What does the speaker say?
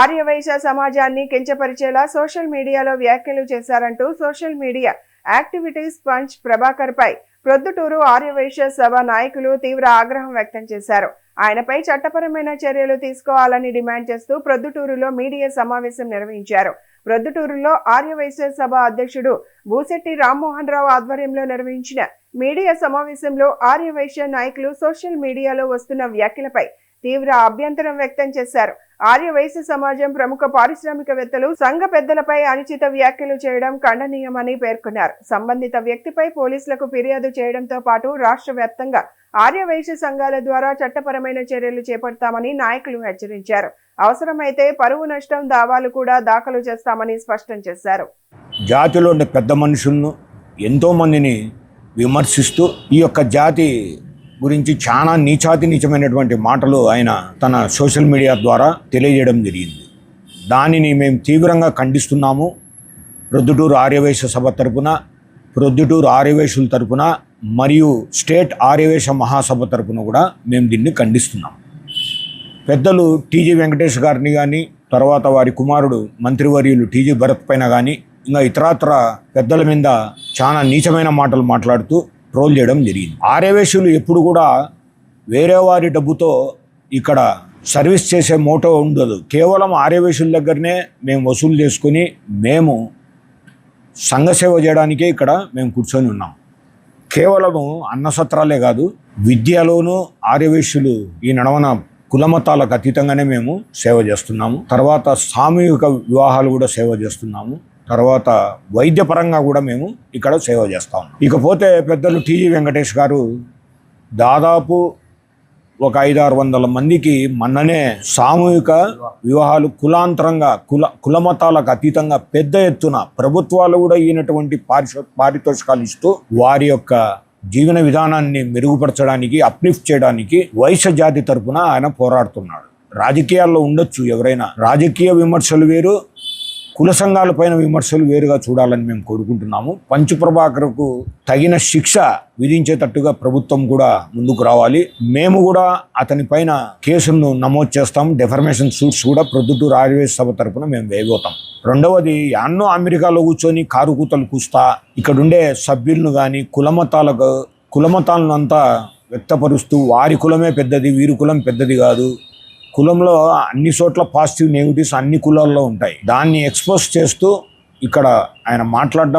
ఆర్యవైశ్య సమాజాన్ని కించపరిచేలా సోషల్ మీడియాలో వ్యాఖ్యలు చేశారంటూ social media activities punch Prabhakar పై ప్రొద్దుటూరు ఆర్యవైశ్య సభ నాయకులు తీవ్ర ఆగ్రహం వ్యక్తం చేశారు. ఆయనపై చట్టపరమైన చర్యలు తీసుకోవాలని డిమాండ్ చేస్తూ ప్రొద్దుటూరులో మీడియా సమావేశం నిర్వహించారు. ప్రొద్దుటూరులో ఆర్యవైశ్య సభ అధ్యక్షుడు బూసెట్టి రామ్మోహన్ రావు ఆధ్వర్యంలో నిర్వహించిన మీడియా సమావేశంలో ఆర్యవైశ్య నాయకులు సోషల్ మీడియాలో వస్తున్న వ్యాఖ్యలపై తీవ్ర అభ్యంతరం వ్యక్తం చేశారు. ఆర్యవైశ్య సమాజం ప్రముఖ పారిశ్రామికవేత్తలు సంఘ పెద్దలపై అనుచిత వ్యాఖ్యలు చేయడం ఖండనీయమని పేర్కొన్నారు. సంబంధిత వ్యక్తిపై పోలీసులకు ఫిర్యాదు చేయడంతో పాటు రాష్ట్ర వ్యాప్తంగా ఆర్యవైశ్య సంఘాల ద్వారా చట్టపరమైన చర్యలు చేపడతామని నాయకులు హెచ్చరించారు. అవసరమైతే పరువు నష్టం దావాలు కూడా దాఖలు చేస్తామని స్పష్టం చేశారు. జాతిలో ఉండే పెద్ద మనుషులను ఎంతో మందిని విమర్శిస్తూ ఈ యొక్క జాతి గురించి చాలా నీచమైనటువంటి మాటలు ఆయన తన సోషల్ మీడియా ద్వారా తెలియజేయడం జరిగింది. దానిని మేము తీవ్రంగా ఖండిస్తున్నాము. ప్రొద్దుటూరు ఆర్యవైశ్య సభ తరపున, ప్రొద్దుటూరు ఆర్యవైశ్యుల తరపున మరియు స్టేట్ ఆర్యవైశ్య మహాసభ తరపున కూడా మేము దీన్ని ఖండిస్తున్నాం. పెద్దలు టీజీ వెంకటేష్ గారిని కానీ, తర్వాత వారి కుమారుడు మంత్రివర్యులు టీజీ భరత్ పైన కానీ, ఇంకా ఇతరత్ర పెద్దల మీద చాలా నీచమైన మాటలు మాట్లాడుతూ ట్రోల్ చేయడం జరిగింది. ఆర్యవైశ్యులు ఎప్పుడు కూడా వేరే వారి డబ్బుతో ఇక్కడ సర్వీస్ చేసే మోటో ఉండదు. కేవలం ఆర్యవైశ్యుల దగ్గరనే మేము వసూలు చేసుకుని మేము సంఘ సేవ చేయడానికే ఇక్కడ మేము కూర్చొని ఉన్నాం. కేవలము అన్నసత్రాలే కాదు, విద్యలోనూ ఆర్యవైశ్యులు ఈ నడవన కులమతాలకు అతీతంగానే మేము సేవ చేస్తున్నాము. తర్వాత సామూహిక వివాహాలు కూడా సేవ చేస్తున్నాము. తర్వాత వైద్యపరంగా కూడా మేము ఇక్కడ సేవ చేస్తాము. ఇకపోతే పెద్దలు టీజీ వెంకటేష్ గారు దాదాపు ఒక 500-600 మందికి మొన్ననే సామూహిక వివాహాలు కులాంతరంగా కులమతాలకు అతీతంగా పెద్ద ఎత్తున ప్రభుత్వాలు కూడా ఈయనటువంటి పారితోషికాలు ఇస్తూ వారి యొక్క జీవన విధానాన్ని మెరుగుపరచడానికి, అప్లిఫ్ట్ చేయడానికి వైశ్య జాతి తరపున ఆయన పోరాడుతున్నాడు. రాజకీయాల్లో ఉండొచ్చు ఎవరైనా, రాజకీయ విమర్శలు వేరు, కుల సంఘాల పైన విమర్శలు వేరుగా చూడాలని మేము కోరుకుంటున్నాము. పంచు ప్రభాకర్కు తగిన శిక్ష విధించేటట్టుగా ప్రభుత్వం కూడా ముందుకు రావాలి. మేము కూడా అతని పైన కేసులను నమోదు చేస్తాం. డెఫర్మేషన్ సూట్స్ కూడా ప్రొద్దుటూరు ఆర్యవైశ్య సభ తరపున మేము వేయబోతాం. రెండవది, ఎన్నో అమెరికాలో కూర్చొని కారు కూతలు కూస్తా ఇక్కడుండే సభ్యులను కానీ కులమతాలను అంతా వ్యక్తపరుస్తూ వారి కులమే పెద్దది, వీరి కులం పెద్దది కాదు, కులంలో అన్ని చోట్ల పాజిటివ్ నెగిటివ్స్ అన్ని కులాల్లో ఉంటాయి, దాన్ని ఎక్స్పోజ్ చేస్తూ ఇక్కడ ఆయన మాట్లాడడం